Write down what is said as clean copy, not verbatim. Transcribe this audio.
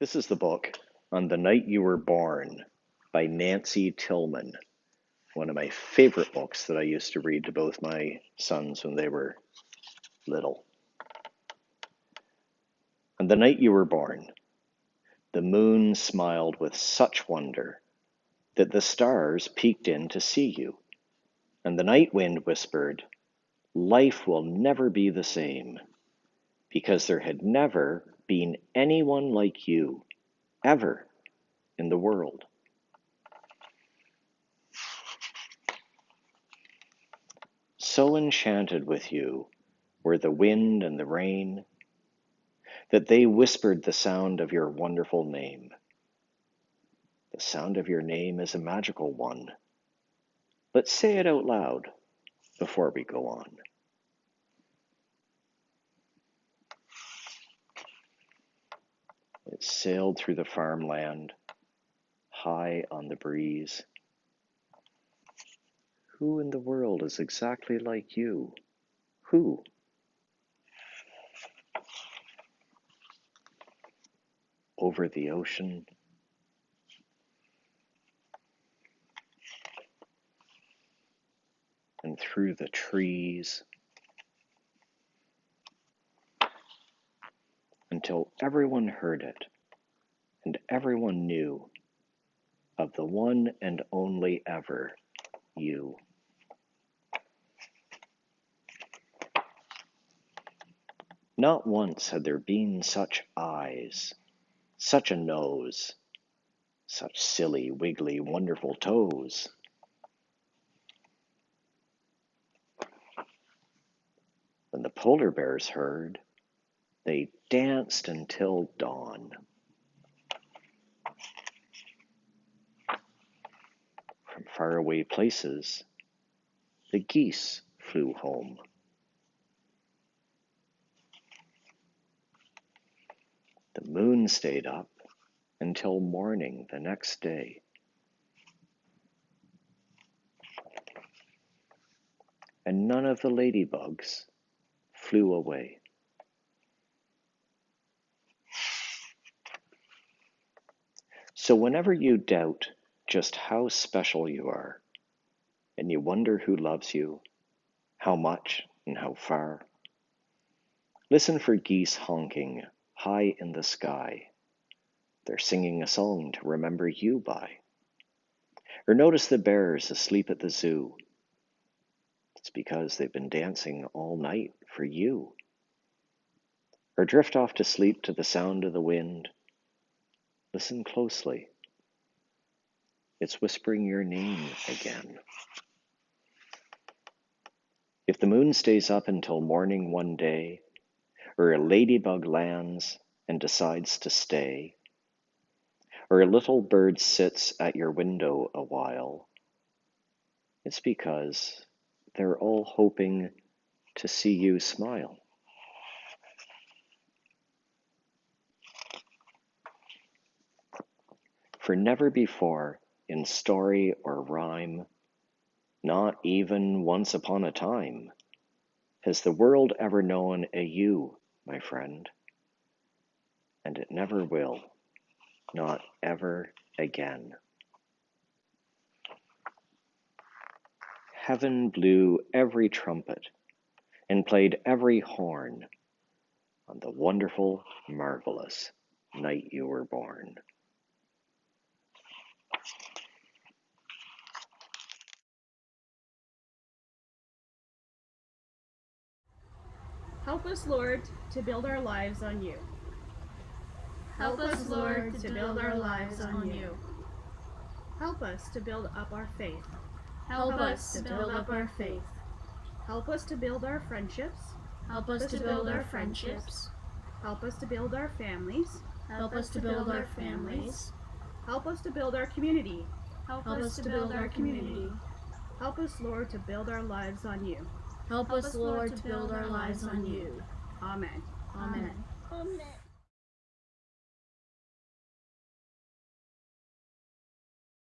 This is the book On the Night You Were Born by Nancy Tillman, one of my favorite books that I used to read to both my sons when they were little. On the night you were born, the moon smiled with such wonder that the stars peeked in to see you, and the night wind whispered, "Life will never be the same, because there had never been anyone like you, ever, in the world." So enchanted with you were the wind and the rain, that they whispered the sound of your wonderful name. The sound of your name is a magical one. Let's say it out loud before we go on. It sailed through the farmland, high on the breeze. Who in the world is exactly like you? Who? Over the ocean, and through the trees, until everyone heard it and everyone knew of the one and only ever you. Not once had there been such eyes, such a nose, such silly, wiggly, wonderful toes. When the polar bears heard, they danced until dawn. From faraway places, the geese flew home. The moon stayed up until morning the next day. And none of the ladybugs flew away. So whenever you doubt just how special you are, and you wonder who loves you, how much and how far, listen for geese honking high in the sky. They're singing a song to remember you by. Or notice the bears asleep at the zoo. It's because they've been dancing all night for you. Or drift off to sleep to the sound of the wind. Listen closely. It's whispering your name again. If the moon stays up until morning one day, or a ladybug lands and decides to stay, or a little bird sits at your window a while, it's because they're all hoping to see you smile. For never before, in story or rhyme, not even once upon a time, has the world ever known a you, my friend, and it never will, not ever again. Heaven blew every trumpet and played every horn on the wonderful, marvelous night you were born. Help us, Lord, to build our lives on you. Help us, Lord, to build our lives on you. Help us to build up our faith. Help us to build up our faith. Help us to build our friendships. Help us to build our friendships. Help us to build our families. Help us to build our families. Help us to build our community. Help us to build our community. Help us, Lord, to build our lives on you. Help us, Lord, to build our lives on you. Amen. Amen. Amen.